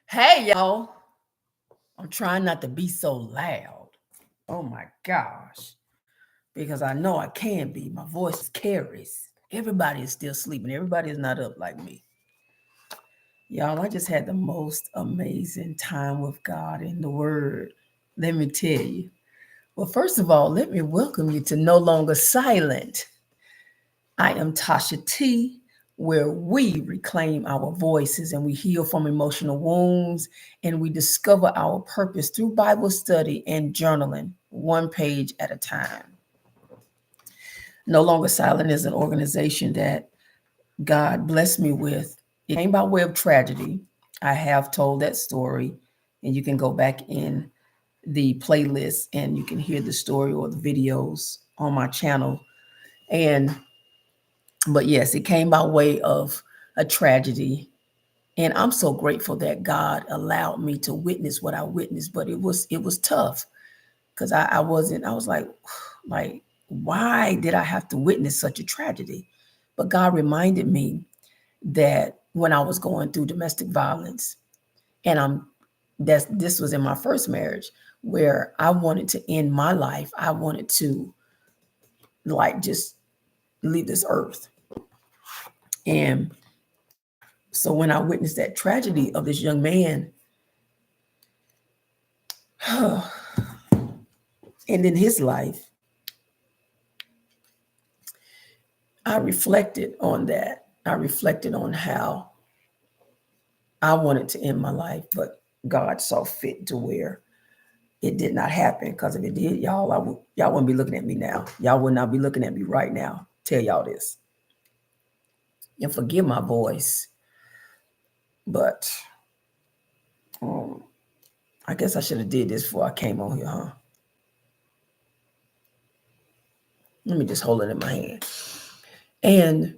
Hey, y'all. I'm trying not to be so loud. Oh my gosh. Because I know I can be. My voice carries. Everybody is still sleeping. Everybody is not up like me. Y'all, I just had the most amazing time with God in the Word. Let me tell you. Well, first of all, let me welcome you to No Longer Silent. I am Tasha T, where we reclaim our voices and we heal from emotional wounds and we discover our purpose through Bible study and journaling, one page at a time. No Longer Silent is an organization that God blessed me with. It came by way of tragedy. I have told that story, and you can go back in the playlist and you can hear the story or the videos on my channel. But yes, it came by way of a tragedy. And I'm so grateful that God allowed me to witness what I witnessed. But it was tough because I wasn't, I was like, why did I have to witness such a tragedy? But God reminded me that when I was going through domestic violence, and this was in my first marriage where I wanted to end my life. I wanted to like just leave this earth. And so when I witnessed that tragedy of this young man and in his life, I reflected on that. I reflected on how I wanted to end my life, but God saw fit to where it did not happen. Because if it did, y'all wouldn't be looking at me now. Y'all would not be looking at me right now. Tell y'all this. And forgive my voice, but um, I guess I should have did this before I came on here, huh? Let me just hold it in my hand. And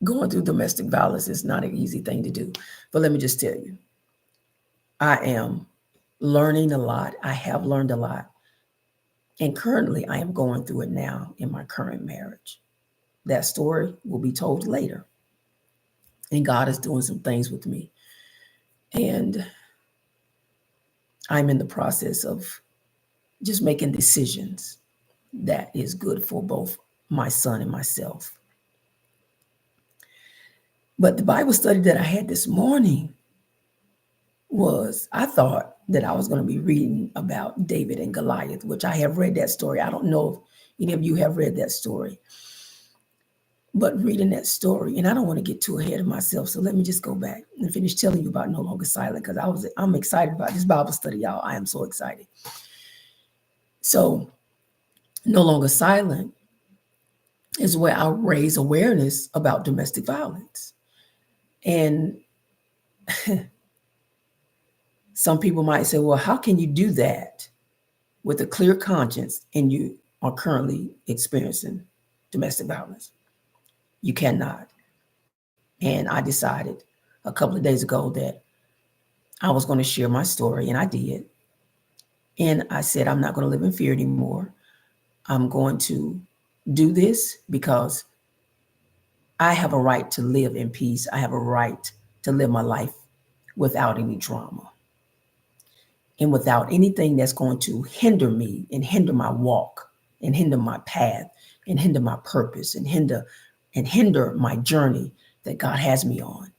going through domestic violence is not an easy thing to do. But let me just tell you, I am learning a lot. I have learned a lot. And currently, I am going through it now in my current marriage. That story will be told later. And God is doing some things with me. And I'm in the process of just making decisions that is good for both my son and myself. But the Bible study that I had this morning was, I thought that I was going to be reading about David and Goliath, which I have read that story. I don't know if any of you have read that story, but reading that story, and I don't want to get too ahead of myself. So let me just go back and finish telling you about No Longer Silent, because I'm excited about this Bible study, y'all. I am so excited. So No Longer Silent is where I raise awareness about domestic violence. And some people might say, well, how can you do that with a clear conscience and you are currently experiencing domestic violence? You cannot. And I decided a couple of days ago that I was going to share my story, and I did. And I said, I'm not going to live in fear anymore. I'm going to do this because I have a right to live in peace. I have a right to live my life without any drama and without anything that's going to hinder me and hinder my walk and hinder my path and hinder my purpose and hinder my journey that God has me on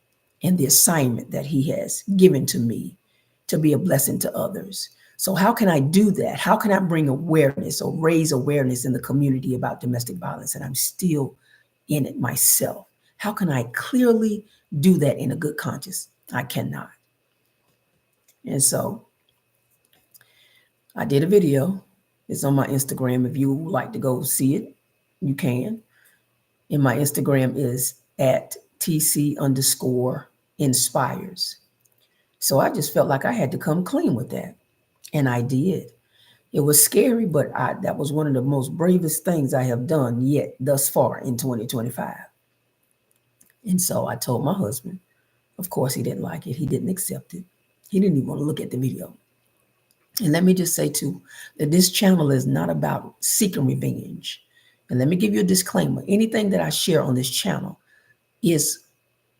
and the assignment that he has given to me to be a blessing to others. So how can I do that? How can I bring awareness or raise awareness in the community about domestic violence and I'm still in it myself? How can I clearly do that in a good conscience? I cannot. And so I did a video. It's on my Instagram. If you would like to go see it, you can. And my Instagram is at TC_inspires. So I just felt like I had to come clean with that. And I did. It was scary, but that was one of the most bravest things I have done yet thus far in 2025. And so I told my husband, of course, he didn't like it. He didn't accept it. He didn't even want to look at the video. And let me just say too, that this channel is not about seeking revenge. And let me give you a disclaimer. Anything that I share on this channel is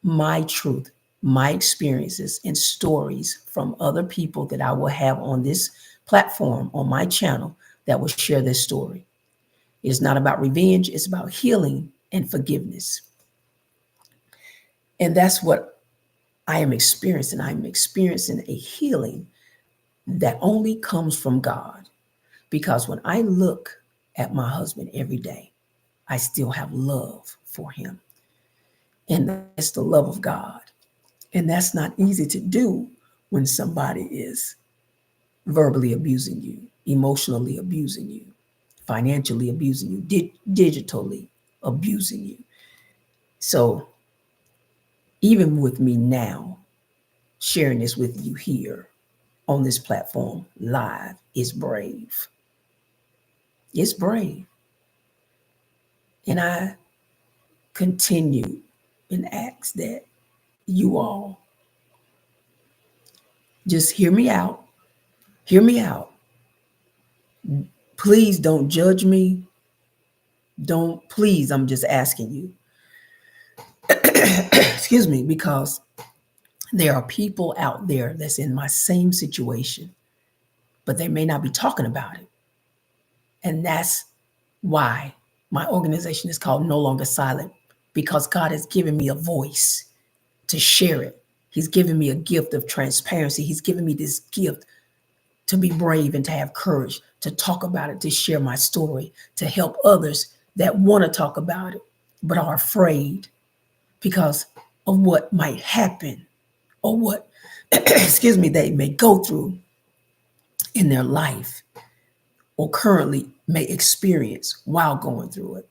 my truth. my experiences and stories from other people that I will have on this platform, on my channel, that will share their story. It's not about revenge, it's about healing and forgiveness. And that's what I am experiencing. I'm experiencing a healing that only comes from God. Because when I look at my husband every day, I still have love for him. And that's the love of God. And that's not easy to do when somebody is verbally abusing you, emotionally abusing you, financially abusing you, digitally abusing you. So even with me now, sharing this with you here on this platform live is brave. It's brave. And I continue and ask that you all just hear me out. Hear me out. Please don't judge me. Don't, please, I'm just asking you. Excuse me, because there are people out there that's in my same situation, but they may not be talking about it. And that's why my organization is called No Longer Silent, because God has given me a voice to share it. He's given me a gift of transparency. He's given me this gift to be brave and to have courage, to talk about it, to share my story, to help others that want to talk about it, but are afraid because of what might happen or what, excuse me, they may go through in their life or currently may experience while going through it.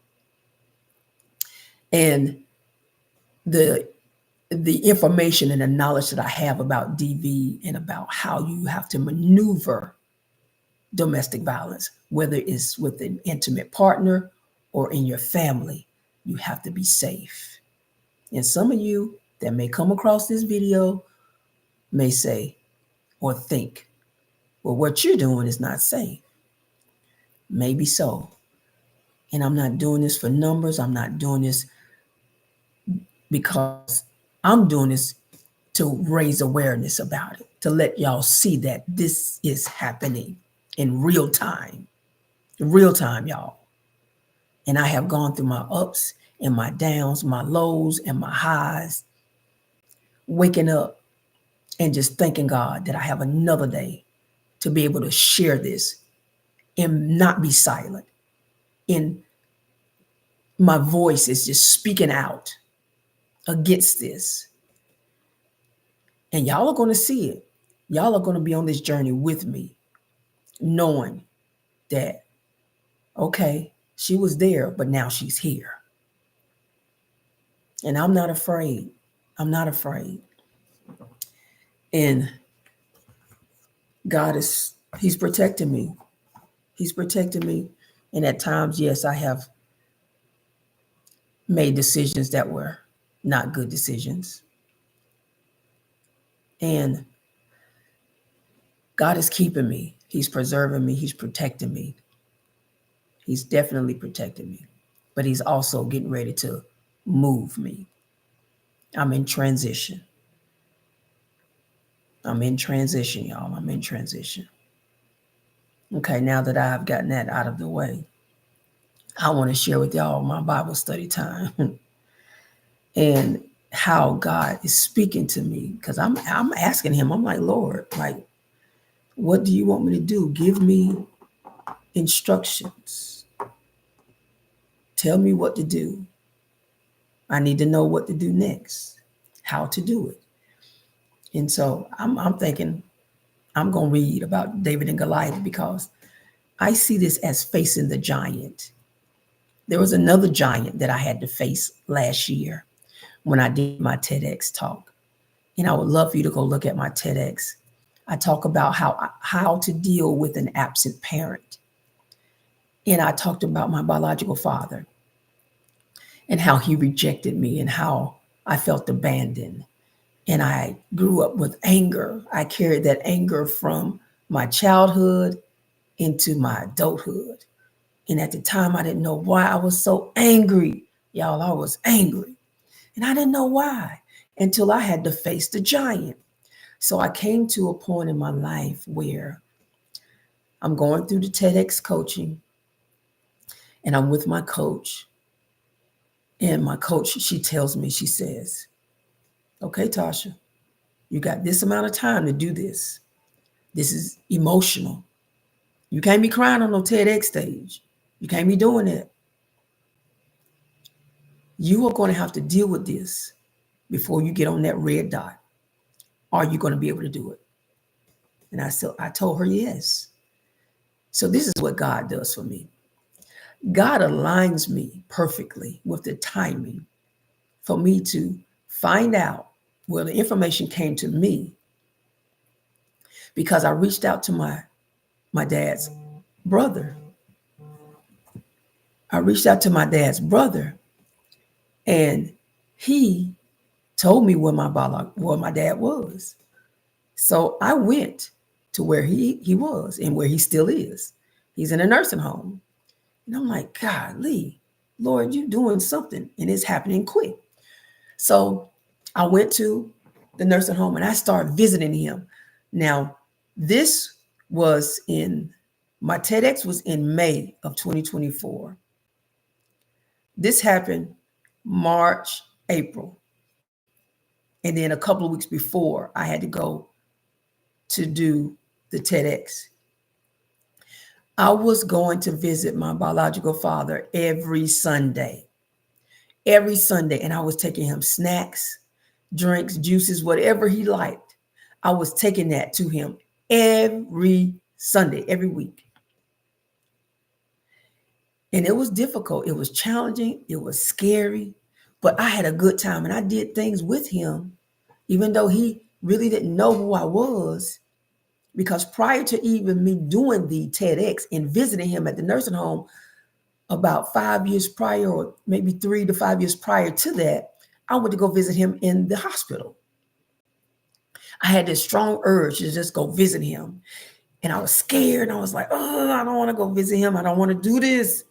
And the the information and the knowledge that I have about DV and about how you have to maneuver domestic violence, whether it's with an intimate partner or in your family, you have to be safe. And some of you that may come across this video may say or think, well, what you're doing is not safe. Maybe so. And I'm not doing this for numbers. I'm not doing this because I'm doing this to raise awareness about it, to let y'all see that this is happening in real time, y'all. And I have gone through my ups and my downs, my lows and my highs, waking up and just thanking God that I have another day to be able to share this and not be silent. And my voice is just speaking out against this. And y'all are going to see it. Y'all are going to be on this journey with me, knowing that, okay, she was there, but now she's here. And I'm not afraid. I'm not afraid. And God is, He's protecting me. He's protecting me. And at times, yes, I have made decisions that were not good decisions. And God is keeping me. He's preserving me. He's protecting me. He's definitely protecting me. But He's also getting ready to move me. I'm in transition. I'm in transition, y'all. I'm in transition. Okay, now that I've gotten that out of the way, I want to share with y'all my Bible study time and how God is speaking to me, because I'm asking Him. I'm like, Lord, like, what do you want me to do? Give me instructions. Tell me what to do. I need to know what to do next, how to do it. And so I'm thinking I'm going to read about David and Goliath because I see this as facing the giant. There was another giant that I had to face last year when I did my TEDx talk. And I would love for you to go look at my TEDx. I talk about how to deal with an absent parent. And I talked about my biological father and how he rejected me and how I felt abandoned. And I grew up with anger. I carried that anger from my childhood into my adulthood. And at the time, I didn't know why I was so angry. Y'all, I was angry. And I didn't know why. until I had to face the giant. So I came to a point in my life where I'm going through the TEDx coaching and I'm with my coach. And my coach, she tells me, she says, okay, Tasha, you got this amount of time to do this. This is emotional. You can't be crying on no TEDx stage. You can't be doing that. You are going to have to deal with this before you get on that red dot. Are you going to be able to do it? And I told her yes. So this is what God does for me. God aligns me perfectly with the timing for me to find out. Well, the information came to me because I reached out to my dad's brother. I reached out to my dad's brother, and he told me where my dad was. So I went to where he was and where he still is. He's in a nursing home. And I'm like, golly, Lord, you doing something, and it's happening quick. So I went to the nursing home and I started visiting him. Now, this was my TEDx was in May of 2024. This happened March, April. And then a couple of weeks before, I had to go to do the TEDx. I was going to visit my biological father every Sunday. And I was taking him snacks, drinks, juices, whatever he liked. I was taking that to him every Sunday, every week. And it was difficult. It was challenging. It was scary, but I had a good time and I did things with him, even though he really didn't know who I was. Because prior to even me doing the TEDx and visiting him at the nursing home, about 5 years prior, or maybe 3 to 5 years prior to that, I went to go visit him in the hospital. I had this strong urge to just go visit him. And I was scared. And I was like, oh, I don't want to go visit him. I don't want to do this.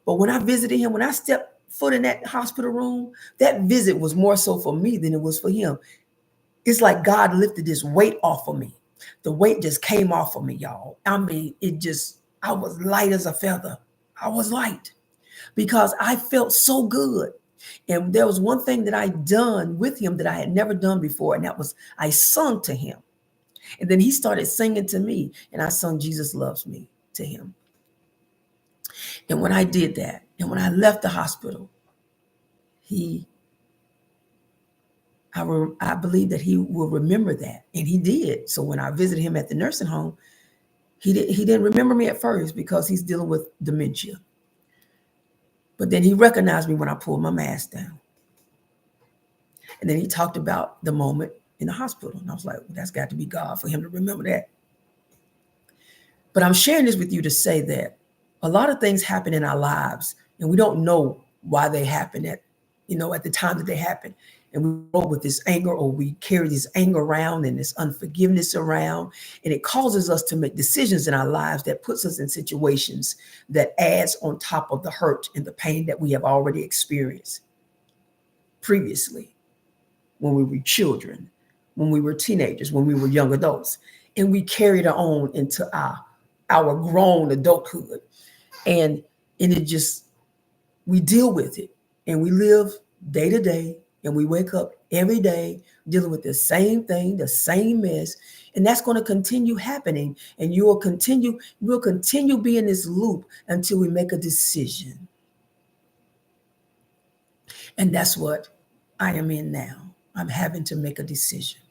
But when I visited him, when I stepped foot in that hospital room, that visit was more so for me than it was for him. It's like God lifted this weight off of me. The weight just came off of me, y'all. I mean, I was light as a feather. I was light because I felt so good. And there was one thing that I done with him that I had never done before, and that was I sung to him. And then he started singing to me, and I sung Jesus Loves Me to him. And when I did that, and when I left the hospital, I believe that he will remember that. And he did. So when I visited him at the nursing home, he didn't remember me at first because he's dealing with dementia. But then he recognized me when I pulled my mask down. And then he talked about the moment in the hospital. And I was like, well, that's got to be God for him to remember that. But I'm sharing this with you to say that a lot of things happen in our lives and we don't know why they happen at the time that they happen. And we roll with this anger, or we carry this anger around and this unforgiveness around. And it causes us to make decisions in our lives that puts us in situations that adds on top of the hurt and the pain that we have already experienced previously when we were children, when we were teenagers, when we were young adults. And we carried it on into our grown adulthood. And we deal with it and we live day to day. And we wake up every day dealing with the same thing, the same mess. And that's going to continue happening. And we'll continue being in this loop until we make a decision. And that's what I am in now. I'm having to make a decision.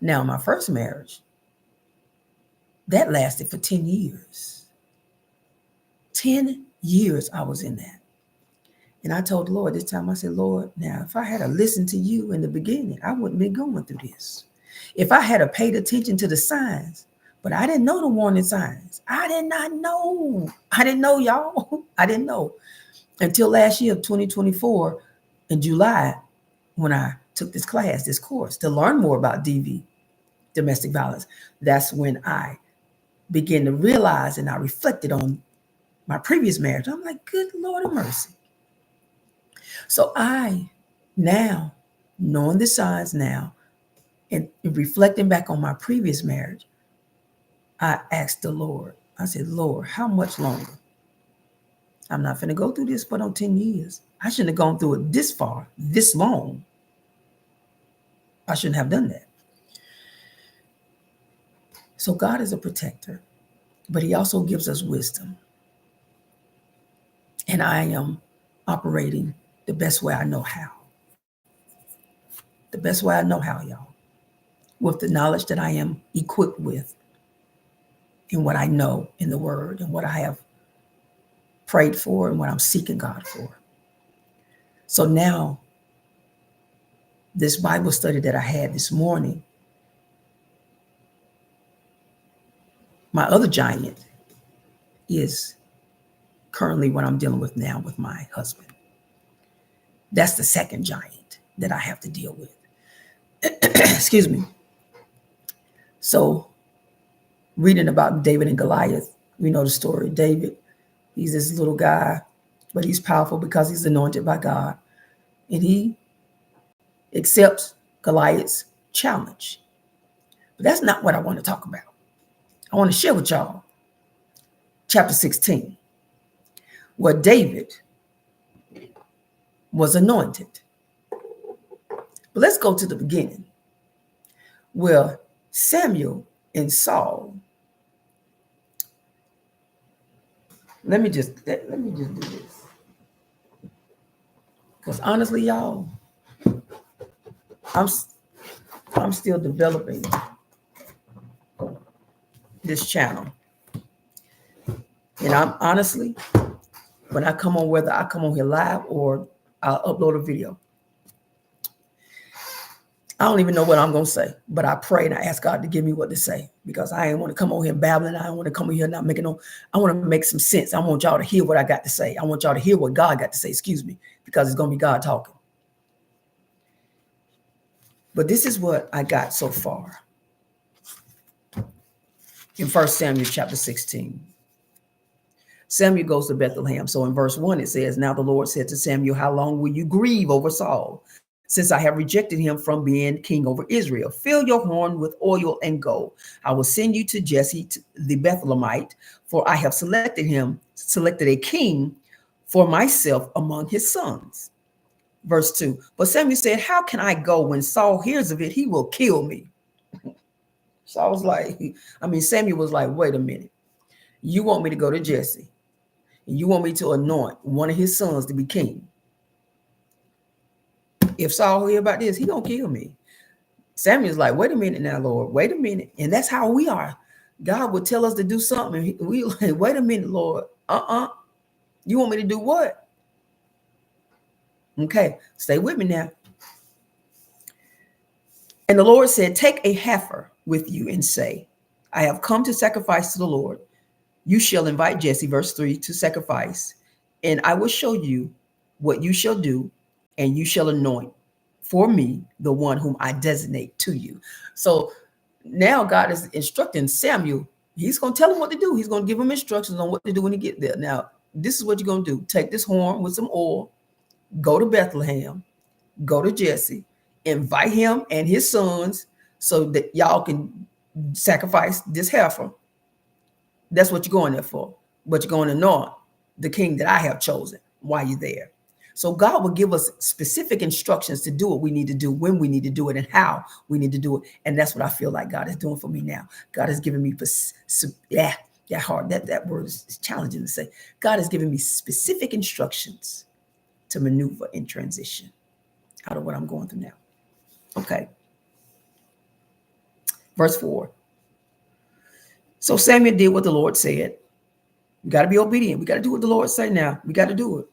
Now, my first marriage, that lasted for 10 years. 10 years I was in that. And I told the Lord this time, I said, Lord, now, if I had to listen to you in the beginning, I wouldn't be going through this. If I had to paid attention to the signs, but I didn't know the warning signs. I did not know. I didn't know, y'all. I didn't know until last year of 2024 in July, when I took this course to learn more about DV, domestic violence. That's when I began to realize, and I reflected on my previous marriage. I'm like, good Lord of mercy. So I now knowing the signs now and reflecting back on my previous marriage, I asked the Lord, I said, Lord, how much longer? I'm not going to go through this for no 10 years. I shouldn't have gone through it this far, this long. I shouldn't have done that. So God is a protector, but he also gives us wisdom. And I am operating the best way I know how. The best way I know how, y'all. With the knowledge that I am equipped with and what I know in the word and what I have prayed for and what I'm seeking God for. So now, this Bible study that I had this morning, my other giant is currently what I'm dealing with now with my husband. That's the second giant that I have to deal with. Excuse me. So, reading about David and Goliath, we know the story. David, he's this little guy, but he's powerful because he's anointed by God. And he accepts Goliath's challenge. But that's not what I want to talk about. I want to share with y'all chapter 16, where David was anointed. But let's go to the beginning, where Samuel and Saul. Let me just do this. Because honestly, y'all, I'm still developing this channel. And I'm honestly, when I come on, whether I come on here live or I'll upload a video, I don't even know what I'm going to say, but I pray and I ask God to give me what to say, because I ain't want to come on here babbling. I don't want to come on here not making I want to make some sense. I want y'all to hear what I got to say. I want y'all to hear what God got to say, because it's going to be God talking. But this is what I got so far in 1 Samuel chapter 16. Samuel goes to Bethlehem. So in verse 1, it says, now the Lord said to Samuel, how long will you grieve over Saul, since I have rejected him from being king over Israel? Fill your horn with oil and go. I will send you to Jesse the Bethlehemite, for I have selected a king for myself among his sons. Verse 2, but Samuel said, how can I go? When Saul hears of it, he will kill me. Samuel was like, wait a minute. You want me to go to Jesse, and you want me to anoint one of his sons to be king. If Saul hear about this, he gonna kill me. Samuel's like, wait a minute now, Lord, wait a minute. And that's how we are. God would tell us to do something. We like, wait a minute, Lord. You want me to do what? Okay, stay with me now. And the Lord said, take a heifer with you and say, I have come to sacrifice to the Lord. You shall invite Jesse, verse 3, to sacrifice, and I will show you what you shall do, and you shall anoint for me the one whom I designate to you. So now God is instructing Samuel. He's going to tell him what to do. He's going to give him instructions on what to do when he get there. Now, this is what you're going to do. Take this horn with some oil, go to Bethlehem, go to Jesse, invite him and his sons so that y'all can sacrifice this heifer. That's what you're going there for. But you're going to anoint the king that I have chosen while you're there. So God will give us specific instructions to do what we need to do, when we need to do it, and how we need to do it. And that's what I feel like God is doing for me now. God has given me, that word is challenging to say. God has given me specific instructions to maneuver in transition out of what I'm going through now. Okay. Verse 4. So Samuel did what the Lord said. We got to be obedient. We got to do what the Lord say now. We got to do it.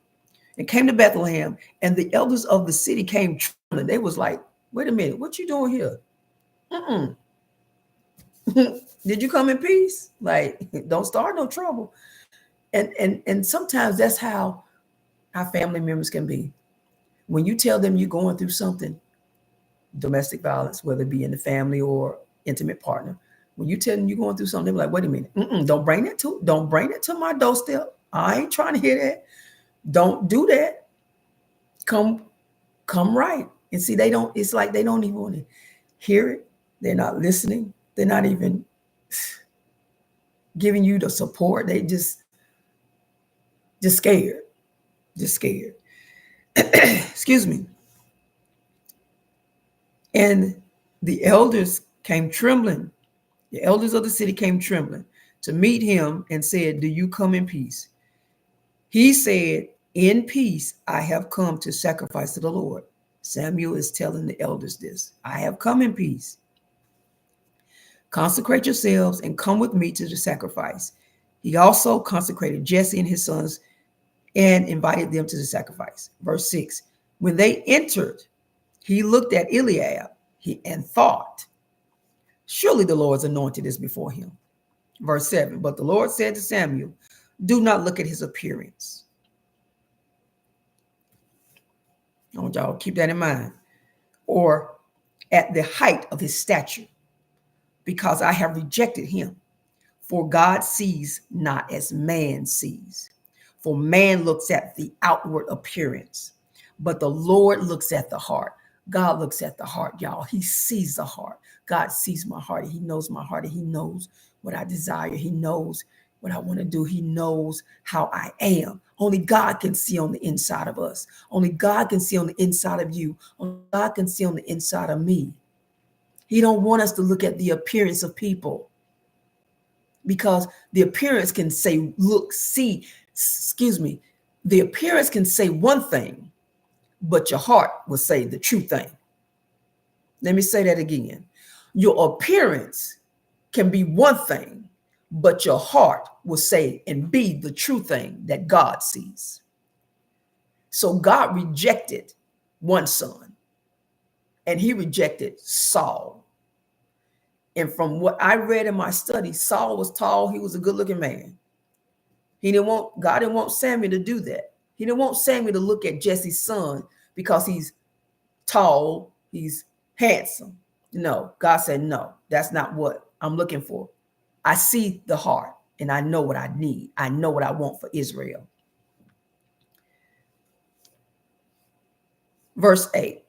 And came to Bethlehem, and the elders of the city came trembling. They was like, wait a minute, what you doing here? Did you come in peace? Like, don't start no trouble. And sometimes that's how our family members can be. When you tell them you're going through something, domestic violence, whether it be in the family or intimate partner, when you tell them you're going through something, they're like, wait a minute, don't bring it to my doorstep. I ain't trying to hear that. Don't do that. Come right And see, they don't, it's like they don't even want to hear it. They're not listening. They're not even giving you the support. They just scared. Just scared. Excuse me. And the elders came trembling. The elders of the city came trembling to meet him and said, do you come in peace? He said, in peace, I have come to sacrifice to the Lord. Samuel is telling the elders this. I have come in peace. Consecrate yourselves and come with me to the sacrifice. He also consecrated Jesse and his sons and invited them to the sacrifice. Verse 6, when they entered, he looked at Eliab and thought, surely the Lord's anointed is before him. Verse 7, but the Lord said to Samuel, do not look at his appearance. I want y'all to keep that in mind. Or at the height of his stature, because I have rejected him. For God sees not as man sees. For man looks at the outward appearance, but the Lord looks at the heart. God looks at the heart, y'all. He sees the heart. God sees my heart. He knows my heart. He knows what I desire. He knows what I want to do. He knows how I am. Only God can see on the inside of us. Only God can see on the inside of you. Only God can see on the inside of me. He don't want us to look at the appearance of people, because the appearance can say, look, see, excuse me, the appearance can say one thing, but your heart will say the true thing. Let me say that again. Your appearance can be one thing, but your heart will say and be the true thing that God sees. So God rejected one son, and he rejected Saul. And from what I read in my study, Saul was tall. He was a good-looking man. God didn't want Samuel to do that. He didn't want Samuel to look at Jesse's son because he's tall, he's handsome. No, God said, no, that's not what I'm looking for. I see the heart and I know what I need. I know what I want for Israel. Verse 8.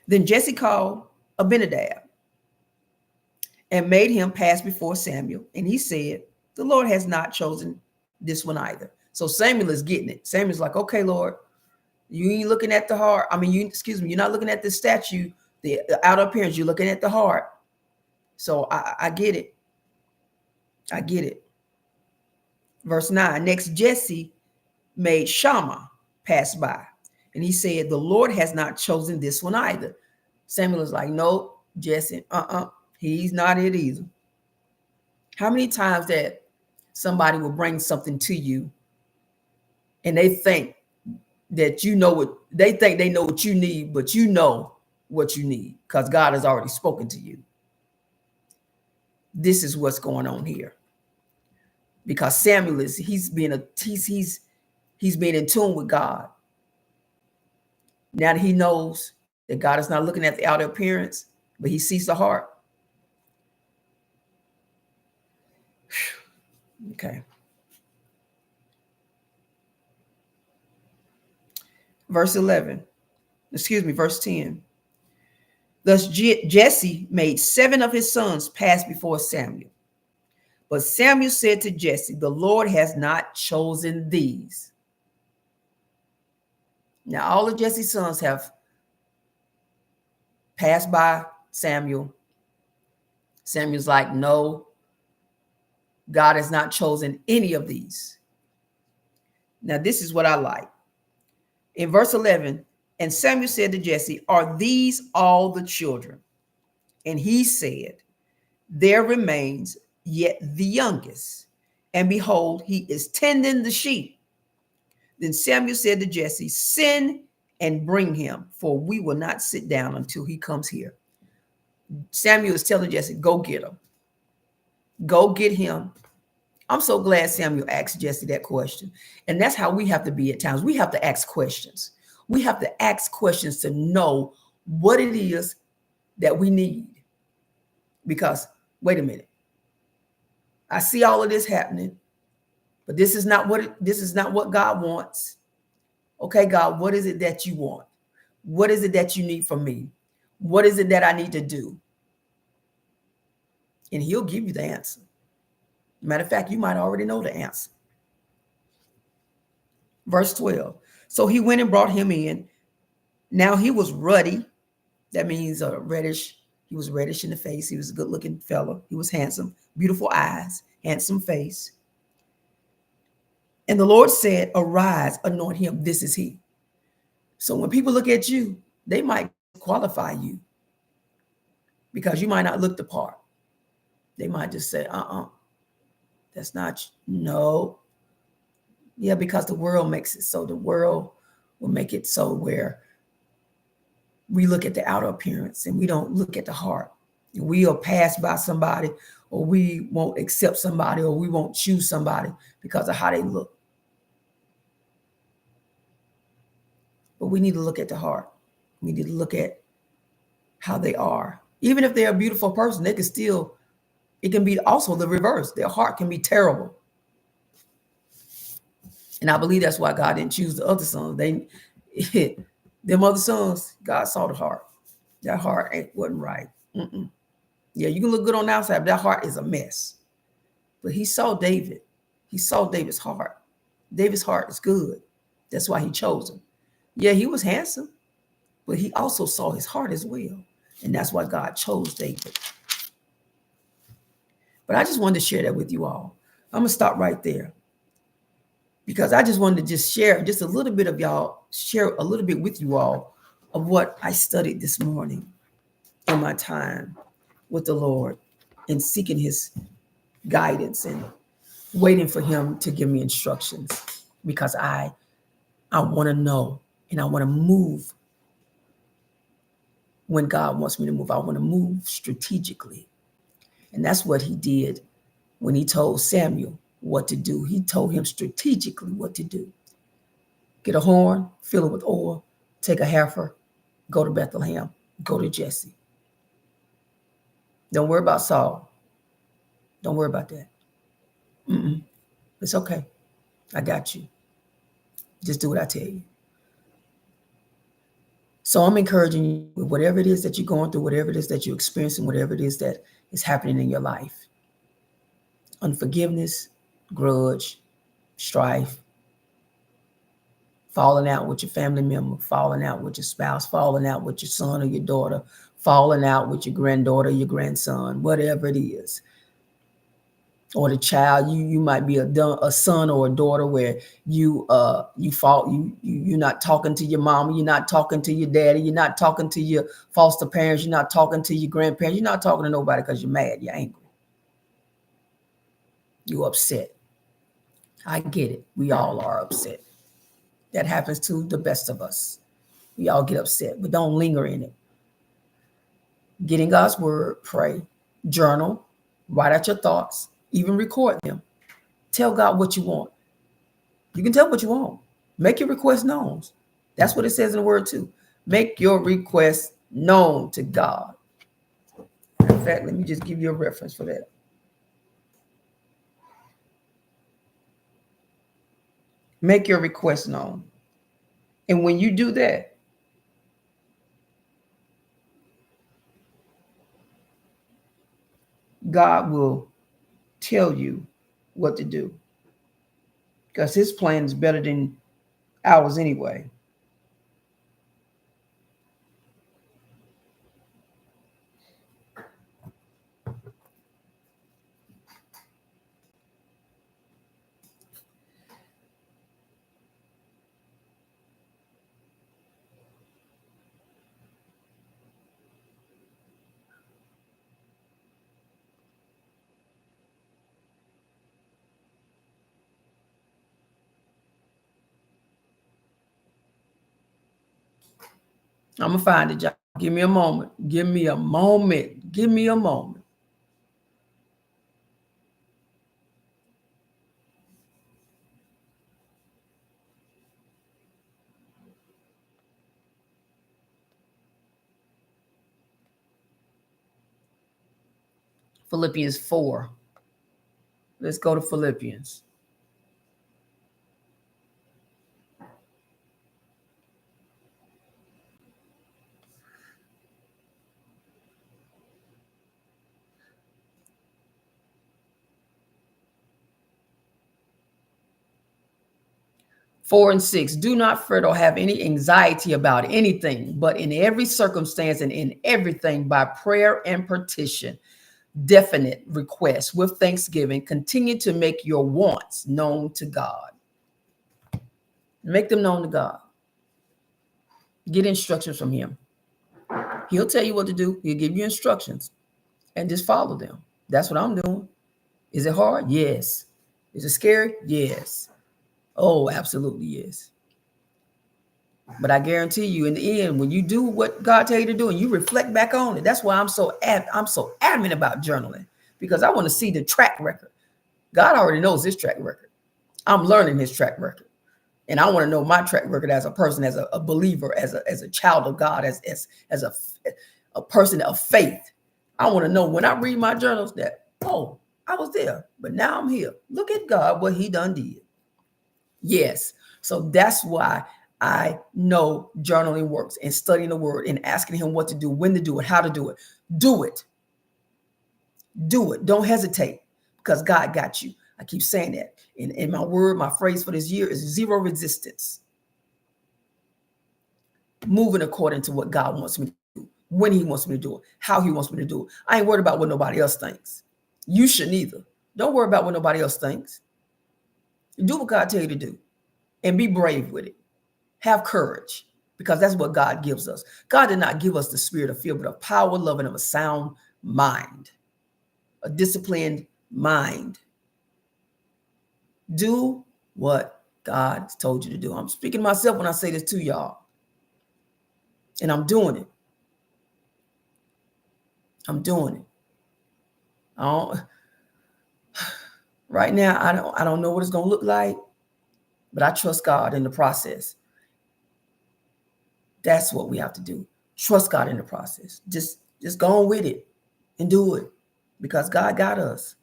Then Jesse called Abinadab and made him pass before Samuel. And he said, the Lord has not chosen this one either. So Samuel is getting it. Samuel's like, okay, Lord, you ain't looking at the heart. I mean, you're not looking at the statue, the outer appearance. You're looking at the heart. So I get it. I get it. Verse 9. Next, Jesse made Shammah pass by. And he said, the Lord has not chosen this one either. Samuel is like, no, Jesse, he's not it either. How many times that somebody will bring something to you and they think that you know what they think they know what you need, but you know what you need because God has already spoken to you. This is what's going on here. Because Samuel he's being in tune with God. Now that he knows that God is not looking at the outer appearance, but he sees the heart. Okay. Verse 10. Thus Jesse made 7 of his sons pass before Samuel. But Samuel said to Jesse, the Lord has not chosen these. Now all of Jesse's sons have passed by Samuel. Samuel's like, no, God has not chosen any of these. Now this is what I like. In verse 11, and Samuel said to Jesse, are these all the children? And he said, there remains yet the youngest, and behold, he is tending the sheep. Then Samuel said to Jesse, send and bring him, for we will not sit down until he comes here. Samuel is telling Jesse, go get him. Go get him. I'm so glad Samuel asked Jesse that question. And that's how we have to be at times. We have to ask questions. We have to ask questions to know what it is that we need. Because, wait a minute. I see all of this happening, but this is not what God wants. Okay, God, what is it that you want? What is it that you need from me? What is it that I need to do? And he'll give you the answer. Matter of fact, you might already know the answer. Verse 12. So he went and brought him in. Now he was ruddy. That means reddish. He was reddish in the face. He was a good looking fellow. He was handsome, beautiful eyes, handsome face. And the Lord said, arise, anoint him. This is he. So when people look at you, they might qualify you because you might not look the part. They might just say, that's not, no. Yeah, because the world makes it so. The world will make it so where we look at the outer appearance and we don't look at the heart. We'll pass by somebody, or we won't accept somebody, or we won't choose somebody because of how they look. But we need to look at the heart. We need to look at how they are. Even if they're a beautiful person, they can still, it can be also the reverse. Their heart can be terrible. And I believe that's why God didn't choose the other sons. Them other sons, God saw the heart. That heart wasn't right. Yeah, you can look good on the outside, but that heart is a mess. But he saw David. He saw David's heart. David's heart is good. That's why he chose him. Yeah, he was handsome, but he also saw his heart as well. And that's why God chose David. But I just wanted to share that with you all. I'm going to stop right there because I just wanted to just share just a little bit of y'all, share a little bit with you all of what I studied this morning in my time with the Lord and seeking his guidance and waiting for him to give me instructions because I want to know and I want to move when God wants me to move. I want to move strategically. And that's what he did when he told Samuel what to do. He told him strategically what to do. Get a horn, fill it with oil, take a heifer, go to Bethlehem, go to Jesse. Don't worry about Saul. Don't worry about that. It's okay. I got you. Just do what I tell you. So I'm encouraging you with whatever it is that you're going through, whatever it is that you're experiencing, whatever it is that is happening in your life. Unforgiveness, grudge, strife, falling out with your family member, falling out with your spouse, falling out with your son or your daughter, falling out with your granddaughter, your grandson, whatever it is. Or the child, you might be a son or a daughter where you're not talking to your mama, you're not talking to your daddy, you're not talking to your foster parents, you're not talking to your grandparents, you're not talking to nobody because you're mad, you're angry, you're upset. I get it. We all are upset. That happens to the best of us. We all get upset, but don't linger in it. Get in God's word, pray, journal, write out your thoughts, even record them. Tell God what you want. You can tell what you want. Make your request known. That's what it says in the word too. Make your request known to God. In fact, let me just give you a reference for that. Make your request known. And when you do that, God will tell you what to do. Because his plan is better than ours anyway. I'm going to find it, y'all. Give me a moment. Give me a moment. Give me a moment. Philippians 4. Let's go to Philippians. 4 and 6, do not fret or have any anxiety about anything, but in every circumstance and in everything by prayer and petition, definite requests with thanksgiving, continue to make your wants known to God. Make them known to God. Get instructions from him. He'll tell you what to do. He'll give you instructions and just follow them. That's what I'm doing. Is it hard? Yes. Is it scary? Yes. Oh, absolutely yes. But I guarantee you, in the end, when you do what God tell you to do and you reflect back on it, that's why I'm so adamant about journaling, because I want to see the track record. God already knows his track record. I'm learning his track record, and I want to know my track record as a person, as a believer, as a child of God, as a person of faith. I want to know when I read my journals that, oh, I was there, but now I'm here. Look at God, what he done did. Yes. So that's why I know journaling works, and studying the word and asking him what to do, when to do it, how to do it. Do it. Do it. Don't hesitate, because God got you. I keep saying that. In my word, my phrase for this year is zero resistance. Moving according to what God wants me to do, when he wants me to do it, how he wants me to do it. I ain't worried about what nobody else thinks. You shouldn't either. Don't worry about what nobody else thinks. Do what God tell you to do, and be brave with it. Have courage, because that's what God gives us. God did not give us the spirit of fear, but of power, love, and of a sound mind, a disciplined mind. Do what God told you to do. I'm speaking to myself when I say this to y'all, and I'm doing it. I'm doing it. Right now, I don't know what it's going to look like, but I trust God in the process. That's what we have to do. Trust God in the process. Just go on with it and do it, because God got us.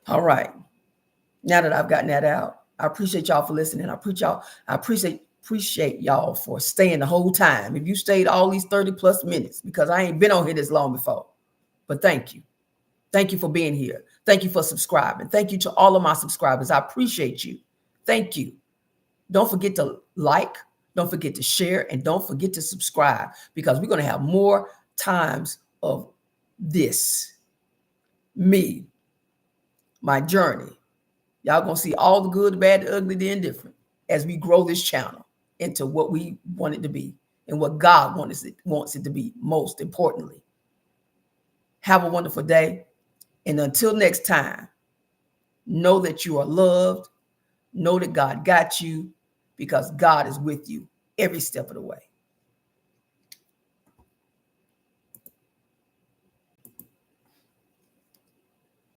All right. Now that I've gotten that out, I appreciate y'all for listening. I appreciate y'all for staying the whole time. If you stayed all these 30 plus minutes, because I ain't been on here this long before. But thank you. Thank you for being here. Thank you for subscribing. Thank you to all of my subscribers. I appreciate you. Thank you. Don't forget to like, don't forget to share, and don't forget to subscribe, because we're going to have more times of this. Me, my journey. Y'all going to see all the good, the bad, the ugly, the indifferent, as we grow this channel into what we want it to be and what God wants it to be, most importantly. Have a wonderful day. And until next time, know that you are loved. Know that God got you, because God is with you every step of the way.